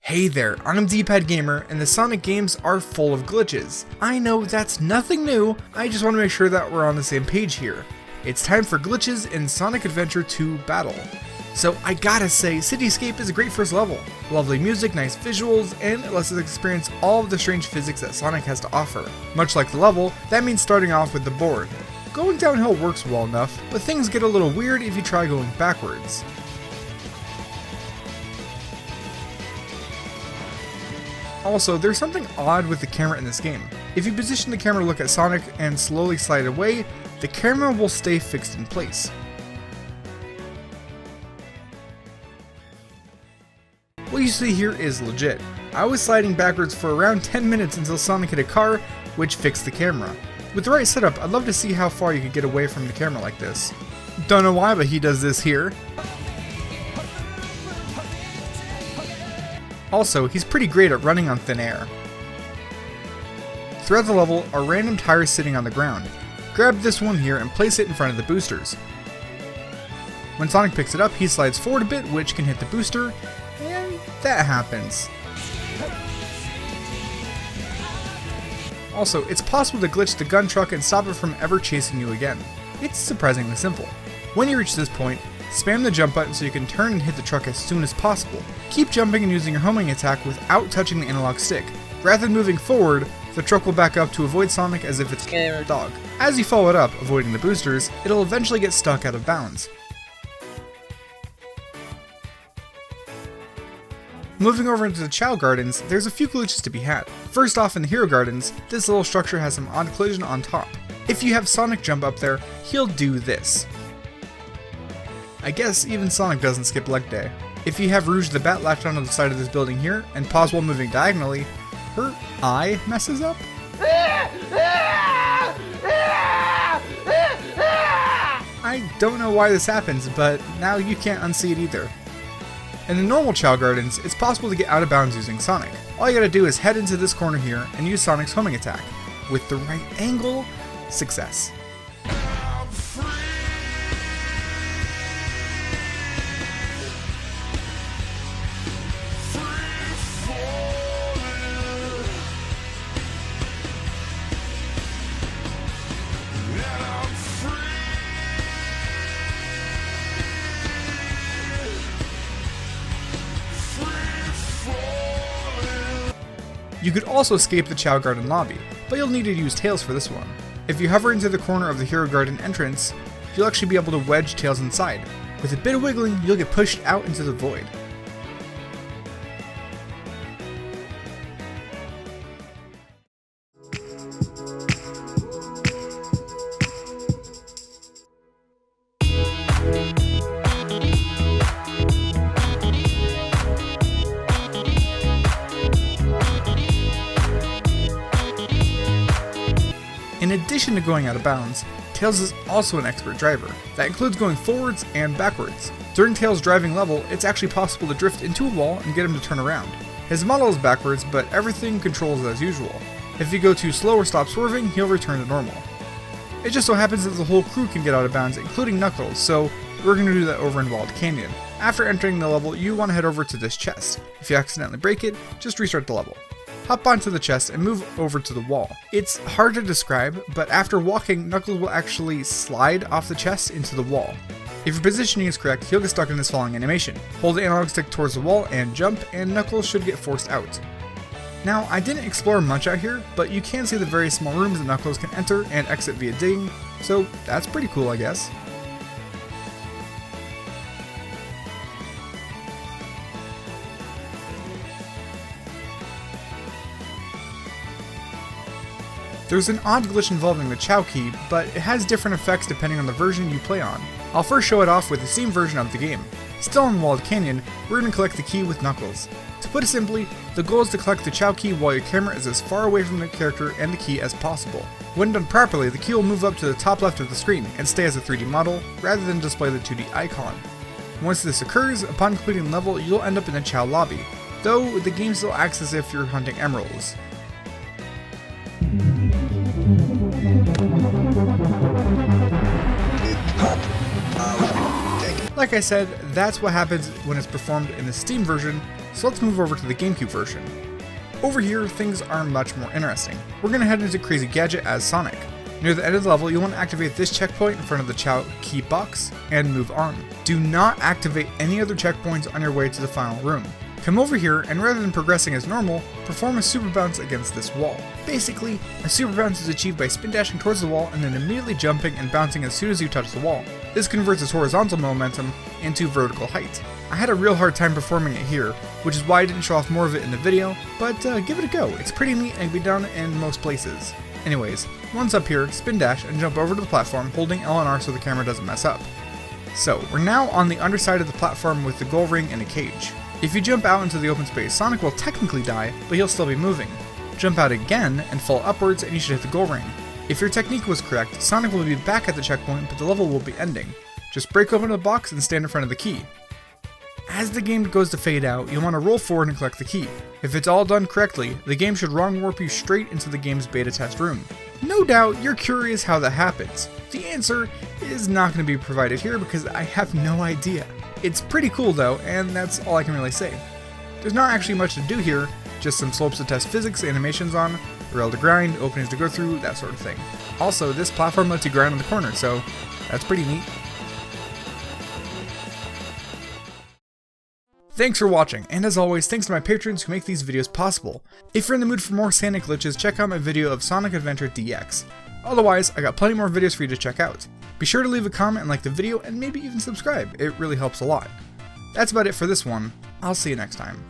Hey there, I'm DPadGamer, and the Sonic games are full of glitches. I know that's nothing new, I just want to make sure that we're on the same page here. It's time for glitches in Sonic Adventure 2 Battle. So I gotta say, Cityscape is a great first level. Lovely music, nice visuals, and it lets us experience all of the strange physics that Sonic has to offer. Much like the level, that means starting off with the board. Going downhill works well enough, but things get a little weird if you try going backwards. Also, there's something odd with the camera in this game. If you position the camera to look at Sonic and slowly slide away, the camera will stay fixed in place. What you see here is legit. I was sliding backwards for around 10 minutes until Sonic hit a car, which fixed the camera. With the right setup, I'd love to see how far you could get away from the camera like this. Don't know why, but he does this here. Also, he's pretty great at running on thin air. Throughout the level are random tires sitting on the ground. Grab this one here and place it in front of the boosters. When Sonic picks it up, he slides forward a bit, which can hit the booster, and that happens. Also, it's possible to glitch the gun truck and stop it from ever chasing you again. It's surprisingly simple. When you reach this point, spam the jump button so you can turn and hit the truck as soon as possible. Keep jumping and using your homing attack without touching the analog stick. Rather than moving forward, the truck will back up to avoid Sonic as if it's a dog. As you follow it up, avoiding the boosters, it'll eventually get stuck out of bounds. Moving over into the Chao Gardens, there's a few glitches to be had. First off, in the Hero Gardens, this little structure has some odd collision on top. If you have Sonic jump up there, he'll do this. I guess even Sonic doesn't skip leg day. If you have Rouge the Bat latched onto the side of this building here, and pause while moving diagonally, her eye messes up? I don't know why this happens, but now you can't unsee it either. In the normal Chao Gardens, it's possible to get out of bounds using Sonic. All you gotta do is head into this corner here and use Sonic's homing attack. With the right angle, success. You could also escape the Chao Garden lobby, but you'll need to use Tails for this one. If you hover into the corner of the Hero Garden entrance, you'll actually be able to wedge Tails inside. With a bit of wiggling, you'll get pushed out into the void. In addition to going out of bounds, Tails is also an expert driver. That includes going forwards and backwards. During Tails' driving level, it's actually possible to drift into a wall and get him to turn around. His model is backwards, but everything controls as usual. If you go too slow or stop swerving, he'll return to normal. It just so happens that the whole crew can get out of bounds, including Knuckles, so we're going to do that over in Wild Canyon. After entering the level, you want to head over to this chest. If you accidentally break it, just restart the level. Hop onto the chest and move over to the wall. It's hard to describe, but after walking, Knuckles will actually slide off the chest into the wall. If your positioning is correct, he'll get stuck in this falling animation. Hold the analog stick towards the wall and jump, and Knuckles should get forced out. Now, I didn't explore much out here, but you can see the very small rooms that Knuckles can enter and exit via digging, so that's pretty cool, I guess. There's an odd glitch involving the Chao key, but it has different effects depending on the version you play on. I'll first show it off with the Steam version of the game. Still in Wild Canyon, we're going to collect the key with Knuckles. To put it simply, the goal is to collect the Chao key while your camera is as far away from the character and the key as possible. When done properly, the key will move up to the top left of the screen and stay as a 3D model, rather than display the 2D icon. Once this occurs, upon completing the level, you'll end up in the Chao lobby, though the game still acts as if you're hunting emeralds. Like I said, that's what happens when it's performed in the Steam version, so let's move over to the GameCube version. Over here, things are much more interesting. We're going to head into Crazy Gadget as Sonic. Near the end of the level, you'll want to activate this checkpoint in front of the Chao key box and move on. Do not activate any other checkpoints on your way to the final room. Come over here, and rather than progressing as normal, perform a super bounce against this wall. Basically, a super bounce is achieved by spin dashing towards the wall and then immediately jumping and bouncing as soon as you touch the wall. This converts its horizontal momentum into vertical height. I had a real hard time performing it here, which is why I didn't show off more of it in the video, but give it a go. It's pretty neat and can be done in most places. Anyways, once up here, spin dash and jump over to the platform holding L and R so the camera doesn't mess up. So, we're now on the underside of the platform with the goal ring and a cage. If you jump out into the open space, Sonic will technically die, but he'll still be moving. Jump out again and fall upwards and you should hit the goal ring. If your technique was correct, Sonic will be back at the checkpoint, but the level will be ending. Just break open the box and stand in front of the key. As the game goes to fade out, you'll want to roll forward and collect the key. If it's all done correctly, the game should wrong warp you straight into the game's beta test room. No doubt you're curious how that happens. The answer is not going to be provided here because I have no idea. It's pretty cool though, and that's all I can really say. There's not actually much to do here, just some slopes to test physics, animations on, a rail to grind, openings to go through, that sort of thing. Also, this platform lets you grind on the corner, so that's pretty neat. Thanks for watching, and as always, thanks to my patrons who make these videos possible. If you're in the mood for more Sonic glitches, check out my video of Sonic Adventure DX. Otherwise, I got plenty more videos for you to check out. Be sure to leave a comment and like the video, and maybe even subscribe, it really helps a lot. That's about it for this one, I'll see you next time.